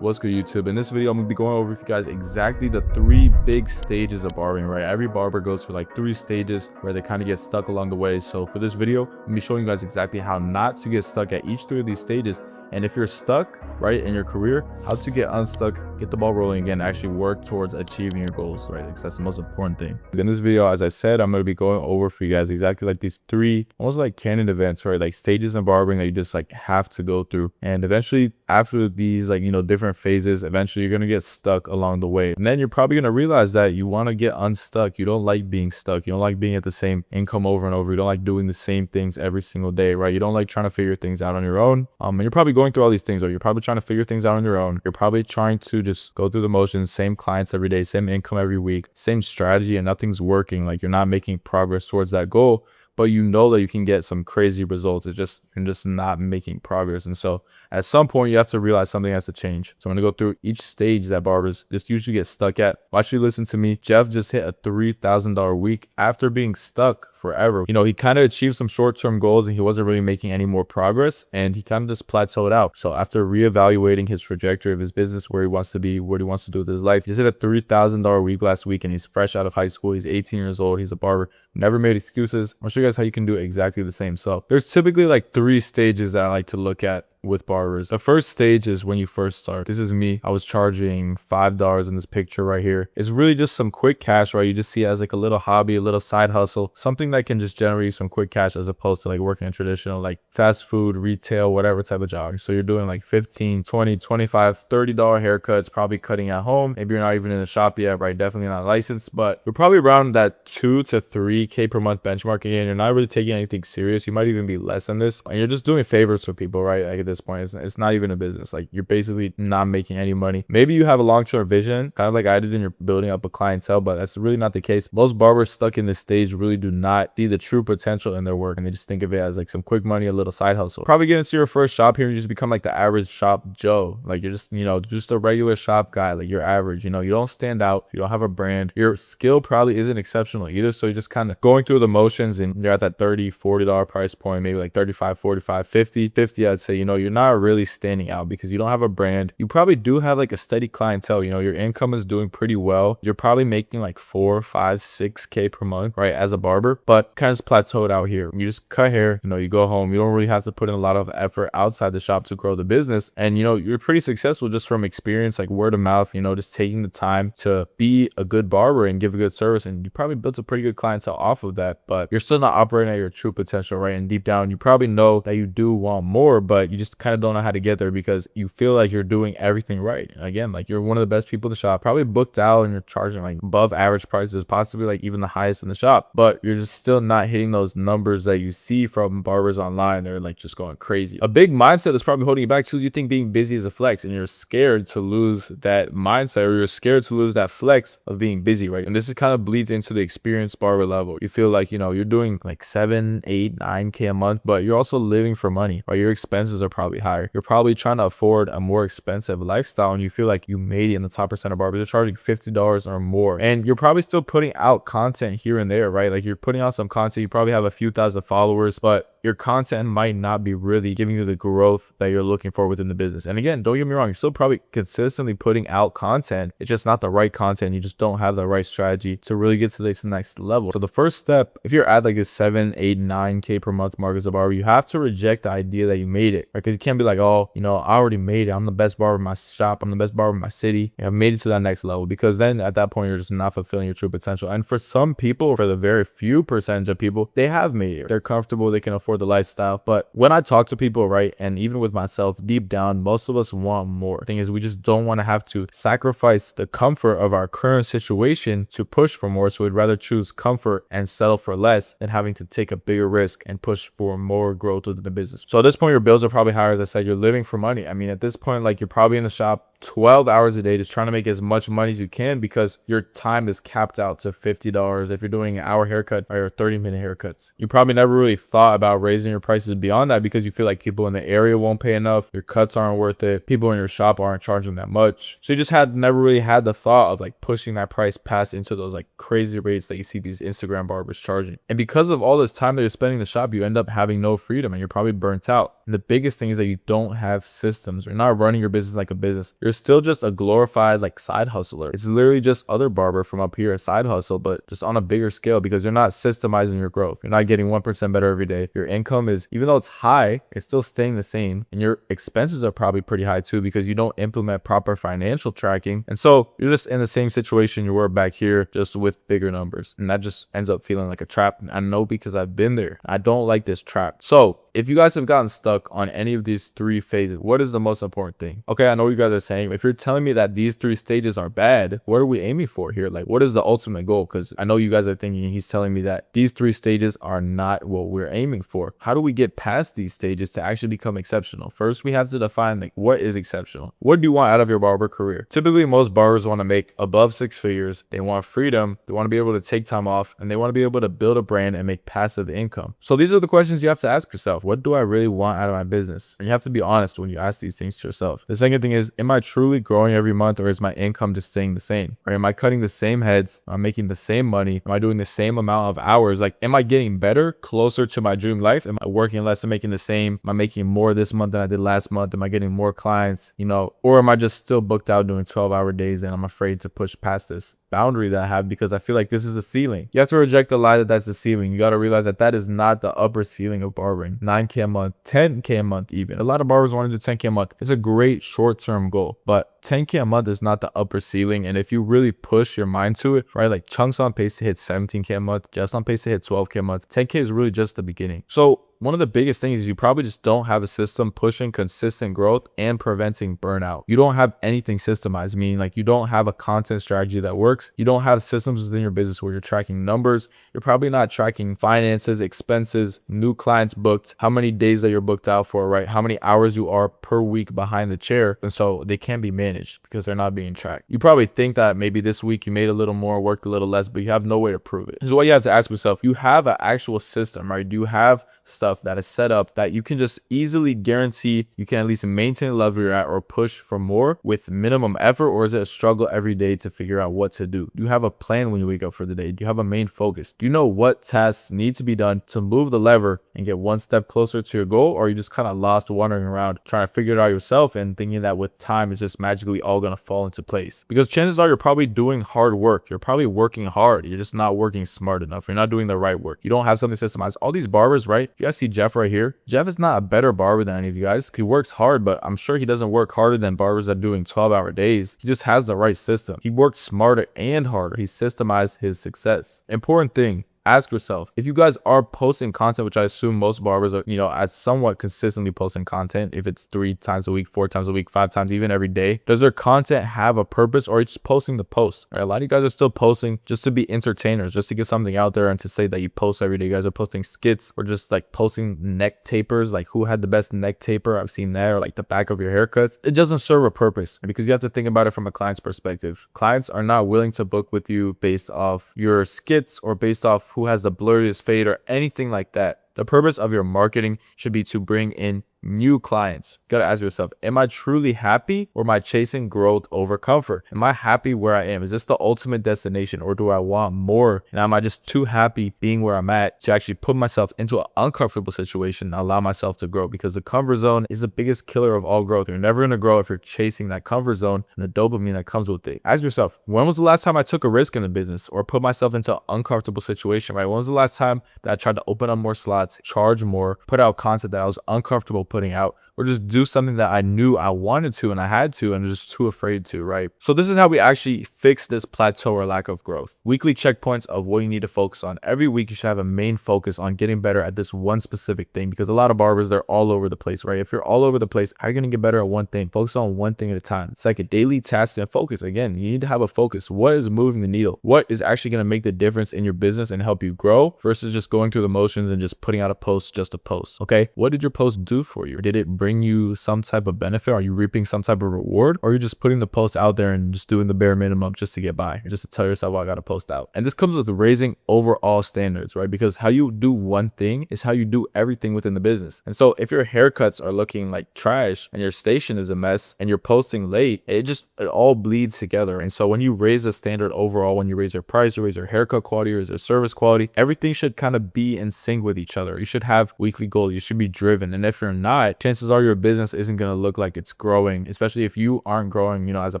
What's good, YouTube? In this video, I'm gonna be going over with you guys exactly the 3 big stages of barbering, right? Every barber goes through like 3 stages where they kind of get stuck along the way. So for this video, I'm gonna be showing you guys exactly how not to get stuck at each 3 of these stages. And if you're stuck, right, in your career, how to get unstuck, get the ball rolling again, actually work towards achieving your goals, right? Because that's the most important thing. In this video, as I said, I'm going to be going over for you guys exactly like these 3 almost like canon events, right? Like stages in barbering that you just like have to go through. And eventually, after these like, different phases, eventually you're going to get stuck along the way. And then you're probably going to realize that you want to get unstuck. You don't like being stuck. You don't like being at the same income over and over. You don't like doing the same things every single day, right? You don't like trying to figure things out on your own. And you're probably going through all these things, or you're probably trying to figure things out on your own. You're probably trying to just go through the motions, same clients every day, same income every week, same strategy, and nothing's working. Like you're not making progress towards that goal, but you know that you can get some crazy results. You're just not making progress. And so at some point you have to realize something has to change. So I'm gonna go through each stage that barbers just usually get stuck at. Well, actually, listen to me. Jeff just hit a $3,000 week after being stuck forever. He kind of achieved some short-term goals and he wasn't really making any more progress, and he kind of just plateaued out. So after reevaluating his trajectory of his business, where he wants to be, what he wants to do with his life, he hit a $3,000 week last week, and he's fresh out of high school. He's 18 years old. He's a barber. Never made excuses. I'll show you guys how you can do exactly the same. So there's typically like 3 stages that I like to look at with barbers. The first stage is when you first start. This is me. I was charging $5 in this picture right here. It's really just some quick cash, right? You just see it as like a little hobby, a little side hustle, something that can just generate some quick cash, as opposed to like working in traditional like fast food, retail, whatever type of job. So you're doing like $15, $20, $25, $30 haircuts, probably cutting at home. Maybe you're not even in the shop yet, right? Definitely not licensed, but you're probably around that 2 to 3K per month benchmark. Again, you're not really taking anything serious. You might even be less than this, and you're just doing favors for people, right? Like at this point, it's not even a business. Like you're basically not making any money. Maybe you have a long-term vision, kind of like I did, and you're building up a clientele, but that's really not the case. Most barbers stuck in this stage really do not see the true potential in their work, and they just think of it as like some quick money, a little side hustle. Probably get into your first shop here and you just become like the average shop Joe. Like you're just, just a regular shop guy. Like you're average, you don't stand out. You don't have a brand. Your skill probably isn't exceptional either. So you're just kind of going through the motions, and you're at that $30, $40 price point, maybe like 35, 45, 50, I'd say. You're not really standing out because you don't have a brand. You probably do have like a steady clientele. Your income is doing pretty well. You're probably making like 4, 5, 6K per month, right, as a barber, but kind of just plateaued out here. You just cut hair, you go home. You don't really have to put in a lot of effort outside the shop to grow the business. And you're pretty successful just from experience, like word of mouth, just taking the time to be a good barber and give a good service. And you probably built a pretty good clientele off of that, but you're still not operating at your true potential, right? And deep down, you probably know that you do want more, but you just kind of don't know how to get there because you feel like you're doing everything right. Again, like you're one of the best people in the shop, probably booked out, and you're charging like above average prices, possibly like even the highest in the shop, but you're just still not hitting those numbers that you see from barbers online. They're like just going crazy. A big mindset is probably holding you back too. You think being busy is a flex, and you're scared to lose that mindset, or you're scared to lose that flex of being busy, right? And this is kind of bleeds into the experienced barber level. You feel like, you're doing like 7, 8, 9K a month, but you're also living for money, right? Your expenses are probably higher. You're probably trying to afford a more expensive lifestyle, and you feel like you made it in the top percent of barbers. They're charging $50 or more, and you're probably still putting out content here and there, right? Like you're putting out some content. You probably have a few thousand followers, but your content might not be really giving you the growth that you're looking for within the business. And again, don't get me wrong, you're still probably consistently putting out content. It's just not the right content. You just don't have the right strategy to really get to this next level. So the first step, if you're at like this 7, 8, 9K per month mark as a barber, you have to reject the idea that you made it, right? Because you can't be like, oh, I already made it. I'm the best barber in my shop. I'm the best barber in my city. I've made it to that next level, because then at that point, you're just not fulfilling your true potential. And for some people, for the very few percentage of people, they have made it. They're comfortable. They can afford the lifestyle. But when I talk to people, right, and even with myself, deep down, most of us want more. The thing is, we just don't want to have to sacrifice the comfort of our current situation to push for more. So we'd rather choose comfort and settle for less than having to take a bigger risk and push for more growth within the business. So at this point, your bills are probably higher. As I said, you're living for money. I mean, at this point, like you're probably in the shop 12 hours a day just trying to make as much money as you can, because your time is capped out to $50 if you're doing an hour haircut or 30-minute haircuts. You probably never really thought about raising your prices beyond that, because you feel like people in the area won't pay enough, your cuts aren't worth it, people in your shop aren't charging that much. So you just never really had the thought of like pushing that price past into those like crazy rates that you see these Instagram barbers charging. And because of all this time that you're spending in the shop, you end up having no freedom, and you're probably burnt out. And the biggest thing is that you don't have systems. You're not running your business like a business. You're you're still just a glorified like side hustler. It's literally just other barber from up here, a side hustle, but just on a bigger scale, because you're not systemizing your growth. You're not getting 1% better every day. Your income is, even though it's high, it's still staying the same. And your expenses are probably pretty high too, because you don't implement proper financial tracking. And so you're just in the same situation you were back here, just with bigger numbers. And that just ends up feeling like a trap. And I know because I've been there. I don't like this trap. So if you guys have gotten stuck on any of these three phases, what is the most important thing? Okay, I know what you guys are saying. If you're telling me that these three stages are bad, what are we aiming for here? Like, what is the ultimate goal? Because I know you guys are thinking he's telling me that these three stages are not what we're aiming for. How do we get past these stages to actually become exceptional? First, we have to define like what is exceptional. What do you want out of your barber career? Typically, most barbers want to make above 6 figures. They want freedom. They want to be able to take time off, and they want to be able to build a brand and make passive income. So these are the questions you have to ask yourself. What do I really want out of my business? And you have to be honest when you ask these things to yourself. The second thing is, am I truly growing every month, or is my income just staying the same? Or am I cutting the same heads? Am I making the same money? Am I doing the same amount of hours? Like, am I getting better, closer to my dream life? Am I working less and making the same? Am I making more this month than I did last month? Am I getting more clients, or am I just still booked out doing 12-hour days and I'm afraid to push past this boundary that I have because I feel like this is the ceiling? You have to reject the lie that that's the ceiling. You got to realize that that is not the upper ceiling of barbering. 9K a month, 10K a month even. A lot of barbers want to do 10K a month. It's a great short-term goal, but 10K a month is not the upper ceiling. And if you really push your mind to it, right, like Chunk's on pace to hit 17K a month, Jeff's on pace to hit 12K a month. 10K is really just the beginning. So one of the biggest things is you probably just don't have a system pushing consistent growth and preventing burnout. You don't have anything systemized, meaning like you don't have a content strategy that works. You don't have systems within your business where you're tracking numbers. You're probably not tracking finances, expenses, new clients booked, how many days that you're booked out for, right? How many hours you are per week behind the chair. And so they can't be managed because they're not being tracked. You probably think that maybe this week you made a little more, worked a little less, but you have no way to prove it. This is what you have to ask yourself. You have an actual system, right? Do you have stuff that is set up that you can just easily guarantee you can at least maintain the level you're at or push for more with minimum effort? Or is it a struggle every day to figure out what to do? Do you have a plan when you wake up for the day? Do you have a main focus? Do you know what tasks need to be done to move the lever and get one step closer to your goal? Or are you just kind of lost wandering around trying to figure it out yourself and thinking that with time it's just magically all going to fall into place? Because chances are you're probably doing hard work. You're probably working hard. You're just not working smart enough. You're not doing the right work. You don't have something systemized. All these barbers, right? You guys see Jeff right here. Jeff is not a better barber than any of you guys. He works hard, but I'm sure he doesn't work harder than barbers that are doing 12-hour days. He just has the right system. He worked smarter and harder. He systemized his success. Important thing. Ask yourself, if you guys are posting content, which I assume most barbers are, at somewhat consistently posting content, if it's 3 times a week, 4 times a week, 5 times, even every day, does their content have a purpose, or are you just posting the post? Right? A lot of you guys are still posting just to be entertainers, just to get something out there and to say that you post every day. You guys are posting skits or just like posting neck tapers, like who had the best neck taper. I've seen that, or like the back of your haircuts. It doesn't serve a purpose because you have to think about it from a client's perspective. Clients are not willing to book with you based off your skits or based off who has the blurriest fade or anything like that. The purpose of your marketing should be to bring in new clients. You gotta ask yourself, am I truly happy, or am I chasing growth over comfort? Am I happy where I am? Is this the ultimate destination, or do I want more? And am I just too happy being where I'm at to actually put myself into an uncomfortable situation and allow myself to grow? Because the comfort zone is the biggest killer of all growth. You're never gonna grow if you're chasing that comfort zone and the dopamine that comes with it. Ask yourself, when was the last time I took a risk in the business or put myself into an uncomfortable situation, right? When was the last time that I tried to open up more slots, charge more, put out content that I was uncomfortable putting out, or just do something that I knew I wanted to and I had to and just too afraid to, right? So this is how we actually fix this plateau or lack of growth. Weekly checkpoints of what you need to focus on. Every week you should have a main focus on getting better at this one specific thing, because a lot of barbers, they're all over the place, right? If you're all over the place, how are you going to get better at one thing? Focus on one thing at a time. Second, daily tasks and focus. Again, you need to have a focus. What is moving the needle? What is actually going to make the difference in your business and help you grow versus just going through the motions and just putting out a post just to post, okay? What did your post do for you? Did it bring you some type of benefit? Are you reaping some type of reward? Or are you just putting the post out there and just doing the bare minimum just to get by, or just to tell yourself, well, I got to post out? And this comes with raising overall standards, right? Because how you do one thing is how you do everything within the business. And so if your haircuts are looking like trash and your station is a mess and you're posting late, it all bleeds together. And so when you raise the standard overall, when you raise your price, you raise your haircut quality, or raise your service quality, everything should kind of be in sync with each other. You should have weekly goals. You should be driven. And if you're not, not, chances are your business isn't going to look like it's growing, especially if you aren't growing, as a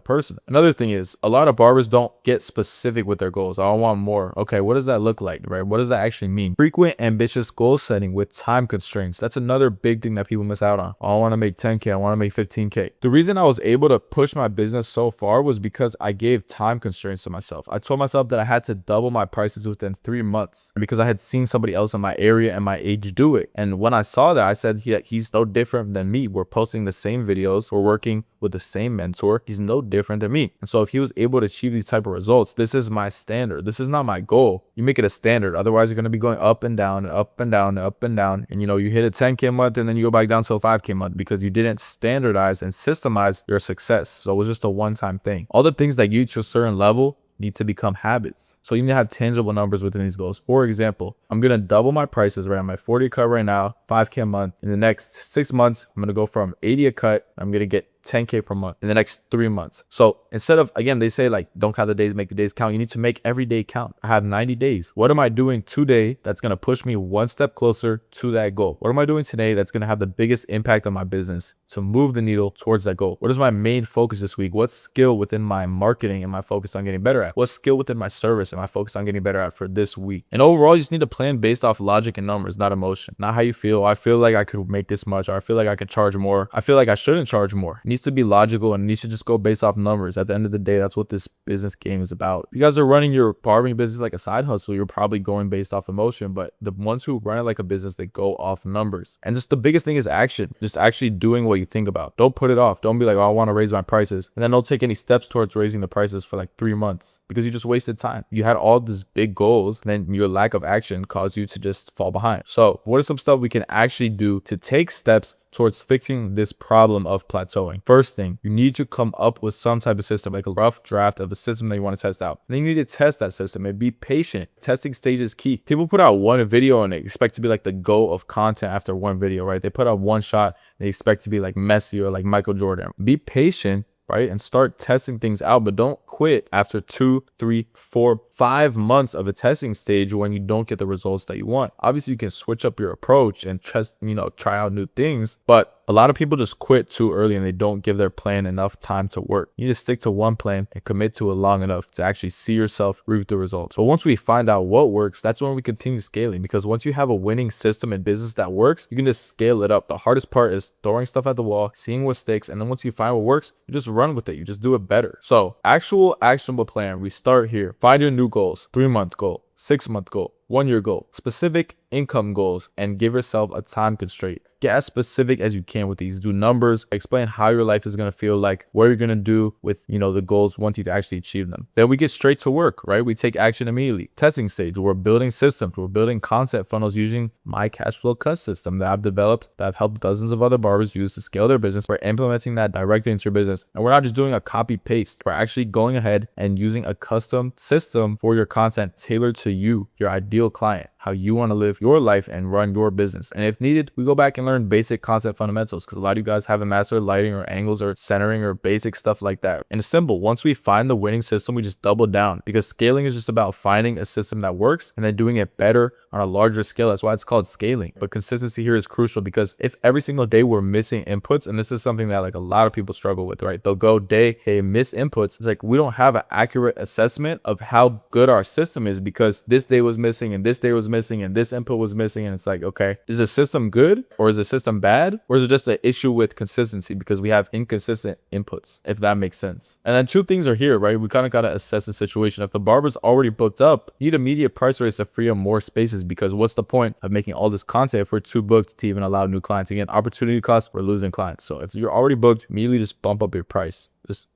person. Another thing is a lot of barbers don't get specific with their goals. I want more. Okay, what does that look like, right? What does that actually mean? Frequent, ambitious goal setting with time constraints. That's another big thing that people miss out on. I want to make 10K. I want to make 15K. The reason I was able to push my business so far was because I gave time constraints to myself. I told myself that I had to double my prices within 3 months because I had seen somebody else in my area and my age do it. And when I saw that, I said, he's no different than me. We're posting the same videos. We're working with the same mentor. He's no different than me. And so if he was able to achieve these type of results, this is my standard. This is not my goal. You make it a standard. Otherwise, you're going to be going up and down and up and down and up and down. And you hit a 10K month and then you go back down to a 5K month because you didn't standardize and systemize your success. So it was just a one-time thing. All the things that get you to a certain level need to become habits. So you need to have tangible numbers within these goals. For example, I'm going to double my prices, right? I'm at 40 a cut right now, 5K a month. In the next 6 months, I'm going to go from 80 a cut. I'm going to get 10K per month in the next 3 months. So instead of, again, they say like, don't count the days, make the days count. You need to make every day count. I have 90 days. What am I doing today that's going to push me one step closer to that goal? What am I doing today that's going to have the biggest impact on my business to move the needle towards that goal? What is my main focus this week? What skill within my marketing am I focused on getting better at? What skill within my service am I focused on getting better at for this week? And overall, you just need to plan based off logic and numbers, not emotion, not how you feel. I feel like I could make this much, or I feel like I could charge more. I feel like I shouldn't charge more. It needs to be logical and you should just go based off numbers. At the end of the day, that's what this business game is about. If you guys are running your barbering business like a side hustle, you're probably going based off emotion, but the ones who run it like a business, they go off numbers. And just the biggest thing is action, just actually doing what you think about. Don't put it off. Don't be like, oh, I want to raise my prices, and then don't take any steps towards raising the prices for like 3 months because you just wasted time. You had all these big goals, and then your lack of action caused you to just fall behind. So what are some stuff we can actually do to take steps towards fixing this problem of plateauing? First thing, you need to come up with some type of system, like a rough draft of a system that you want to test out. And then you need to test that system and be patient. Testing stage is key. People put out one video and they expect to be like the go of content after one video, right? They put out one shot, they expect to be like Messi or like Michael Jordan. Be patient, right? And start testing things out, but don't quit after 2, 3, 4, 5 months of a testing stage when you don't get the results that you want. Obviously, you can switch up your approach and try out new things, but a lot of people just quit too early and they don't give their plan enough time to work. You need to stick to one plan and commit to it long enough to actually see yourself reap the results. So once we find out what works, that's when we continue scaling, because once you have a winning system in business that works, you can just scale it up. The hardest part is throwing stuff at the wall, seeing what sticks, and then once you find what works, you just run with it. You just do it better. So actual actionable plan, we start here. Find your new goals, 3-month goal, 6-month goal, 1-year goal, specific income goals, and give yourself a time constraint. Get as specific as you can with these. Do numbers, explain how your life is going to feel like, what you're going to do with, the goals once you've actually achieved them. Then we get straight to work, right? We take action immediately. Testing stage, we're building systems. We're building content funnels using my cash flow cut system that I've developed, that I've helped dozens of other barbers use to scale their business. We're implementing that directly into your business. And we're not just doing a copy paste. We're actually going ahead and using a custom system for your content tailored to you, your ideal client, how you want to live your life and run your business. And if needed, we go back and learn basic content fundamentals, because a lot of you guys haven't mastered lighting or angles or centering or basic stuff like that. And it's simple. Once we find the winning system, we just double down, because scaling is just about finding a system that works and then doing it better on a larger scale. That's why it's called scaling. But consistency here is crucial, because if every single day we're missing inputs, and this is something that like a lot of people struggle with, right? They'll go day, hey, miss inputs. It's like we don't have an accurate assessment of how good our system is, because this day was missing and this day was missing and this input was missing. And it's like, okay, is the system good or is the system bad, or is it just an issue with consistency because we have inconsistent inputs, if that makes sense? And then 2 things are here, right? We kind of got to assess the situation. If the barber's already booked up, you need immediate price raise to free up more spaces, because what's the point of making all this content if we're too booked to even allow new clients? Again, opportunity cost, we're losing clients. So if you're already booked, immediately just bump up your price.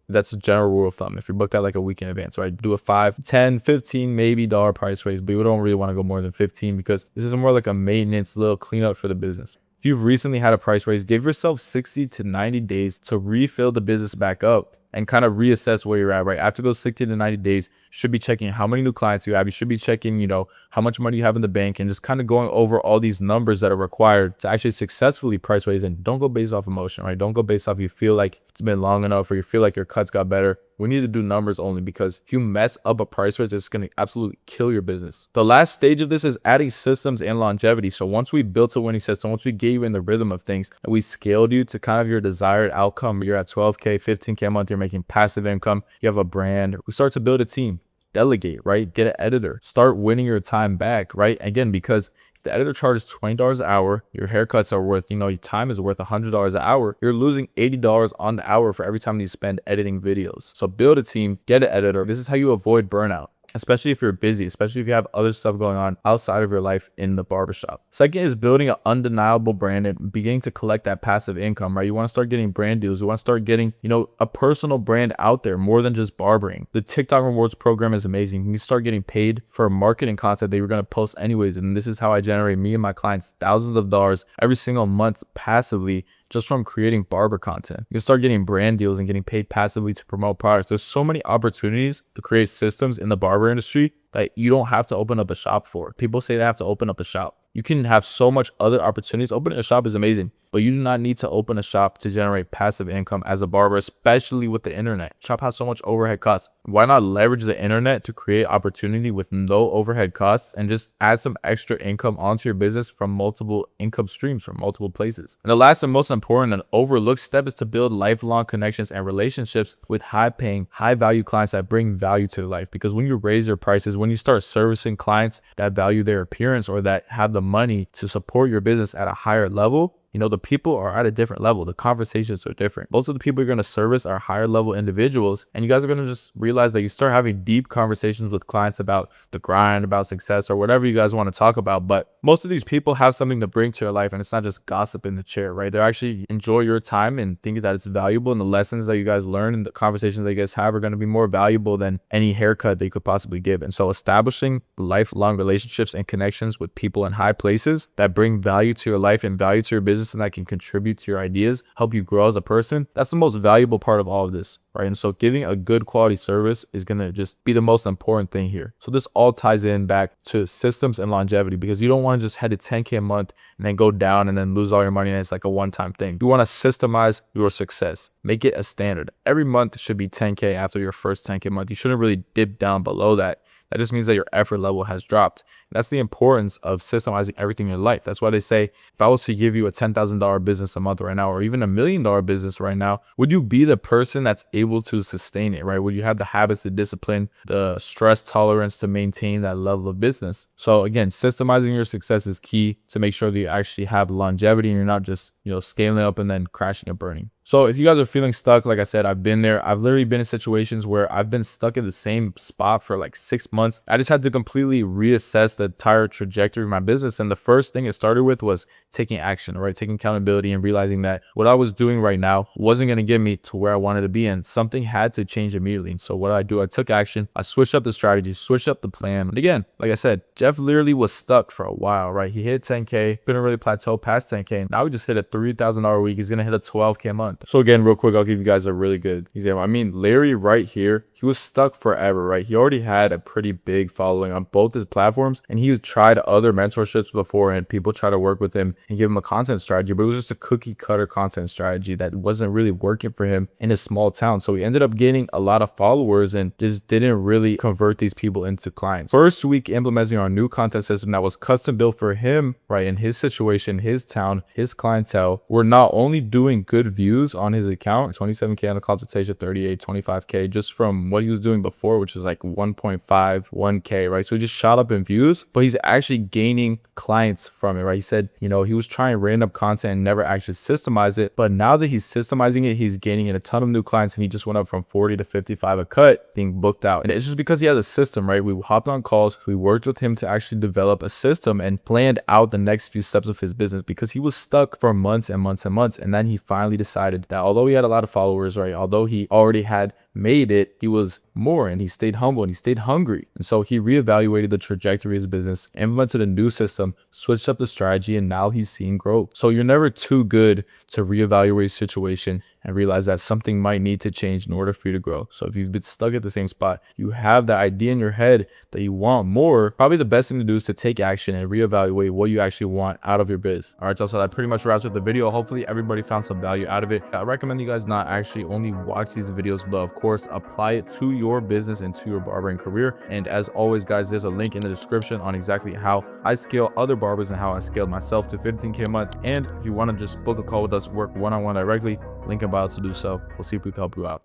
That's a general rule of thumb. If you're booked out like a week in advance, right? Do a 5, 10, 15, maybe dollar price raise, but you don't really want to go more than 15, because this is more like a maintenance little cleanup for the business. If you've recently had a price raise, give yourself 60 to 90 days to refill the business back up and kind of reassess where you're at, right? After those 60 to 90 days, you should be checking how many new clients you have. You should be checking, how much money you have in the bank, and just kind of going over all these numbers that are required to actually successfully price raise. And don't go based off emotion, right? Don't go based off you feel like it's been long enough or you feel like your cuts got better. We need to do numbers only, because if you mess up a price range, it's going to absolutely kill your business. The last stage of this is adding systems and longevity. So once we built a winning system, once we gave you in the rhythm of things, and we scaled you to kind of your desired outcome, you're at 12K, 15K a month, you're making passive income, you have a brand, we start to build a team. Delegate, right? Get an editor. Start winning your time back, right? Again, because if the editor charges $20 an hour, your haircuts are worth, your time is worth $100 an hour, you're losing $80 on the hour for every time you spend editing videos. So build a team, get an editor. This is how you avoid burnout, especially if you're busy, especially if you have other stuff going on outside of your life in the barbershop. Second is building an undeniable brand and beginning to collect that passive income, right? You want to start getting brand deals. You want to start getting, a personal brand out there more than just barbering. The TikTok rewards program is amazing. You can start getting paid for marketing content that you're going to post anyways. And this is how I generate, me and my clients, thousands of dollars every single month passively, just from creating barber content. You can start getting brand deals and getting paid passively to promote products. There's so many opportunities to create systems in the barber industry that you don't have to open up a shop for. People say they have to open up a shop. You can have so much other opportunities. Opening a shop is amazing, but you do not need to open a shop to generate passive income as a barber, especially with the internet. Shop has so much overhead costs. Why not leverage the internet to create opportunity with no overhead costs and just add some extra income onto your business from multiple income streams from multiple places? And the last and most important and overlooked step is to build lifelong connections and relationships with high-paying, high-value clients that bring value to your life. Because when you raise your prices, when you start servicing clients that value their appearance or that have the money to support your business at a higher level, the people are at a different level. The conversations are different. Most of the people you're going to service are higher level individuals, and you guys are going to just realize that you start having deep conversations with clients about the grind, about success, or whatever you guys want to talk about. But most of these people have something to bring to your life, and it's not just gossip in the chair, right? They actually enjoy your time and think that it's valuable, and the lessons that you guys learn and the conversations that you guys have are going to be more valuable than any haircut that you could possibly give. And so establishing lifelong relationships and connections with people in high places that bring value to your life and value to your business and that can contribute to your ideas, help you grow as a person, that's the most valuable part of all of this, right? And so giving a good quality service is going to just be the most important thing here. So this all ties in back to systems and longevity, because you don't want to just head to 10K a month and then go down and then lose all your money and it's like a one-time thing. You want to systemize your success. Make it a standard. Every month should be 10K after your first 10K month. You shouldn't really dip down below that. That just means that your effort level has dropped. And that's the importance of systemizing everything in your life. That's why they say, if I was to give you a $10,000 business a month right now, or even $1 million business right now, would you be the person that's able to sustain it, right? Would you have the habits, the discipline, the stress tolerance to maintain that level of business? So again, systemizing your success is key to make sure that you actually have longevity and you're not just, scaling up and then crashing and burning. So if you guys are feeling stuck, like I said, I've been there. I've literally been in situations where I've been stuck in the same spot for like 6 months. I just had to completely reassess the entire trajectory of my business. And the first thing it started with was taking action, right? Taking accountability and realizing that what I was doing right now wasn't going to get me to where I wanted to be. And something had to change immediately. And so what did I do? I took action. I switched up the strategy, switched up the plan. And again, like I said, Jeff literally was stuck for a while, right? He hit 10K, couldn't really plateau past 10K. Now he just hit a $3,000 a week. He's going to hit a 12K a month. So again, real quick, I'll give you guys a really good example. I mean, Larry right here, he was stuck forever, right? He already had a pretty big following on both his platforms, and he tried other mentorships before, and people try to work with him and give him a content strategy, but it was just a cookie cutter content strategy that wasn't really working for him in a small town. So he ended up gaining a lot of followers and just didn't really convert these people into clients. First week implementing our new content system that was custom built for him, right? In his situation, his town, his clientele, we're not only doing good views on his account, 27K on a consultation, 38, 25K just from what he was doing before, which is like 1.5, 1K, right? So he just shot up in views, but he's actually gaining clients from it, right? He said, he was trying random content and never actually systemize it. But now that he's systemizing it, he's gaining a ton of new clients, and he just went up from 40 to 55 a cut being booked out. And it's just because he has a system, right? We hopped on calls, we worked with him to actually develop a system and planned out the next few steps of his business, because he was stuck for months and months and months. And then he finally decided that although he had a lot of followers, right? Although he already had made it, he was more, and he stayed humble and he stayed hungry. And so he reevaluated the trajectory of his business, implemented a new system, switched up the strategy, and now he's seeing growth. So you're never too good to reevaluate your situation and realize that something might need to change in order for you to grow. So if you've been stuck at the same spot, you have that idea in your head that you want more, probably the best thing to do is to take action and reevaluate what you actually want out of your biz. All right, so that pretty much wraps up the video. Hopefully everybody found some value out of it. I recommend you guys not actually only watch these videos, but of course apply it to your business and to your barbering career. And as always, guys, there's a link in the description on exactly how I scale other barbers and how I scaled myself to 15K a month. And if you want to just book a call with us, work one-on-one directly, link in bio to do so. We'll see if we can help you out.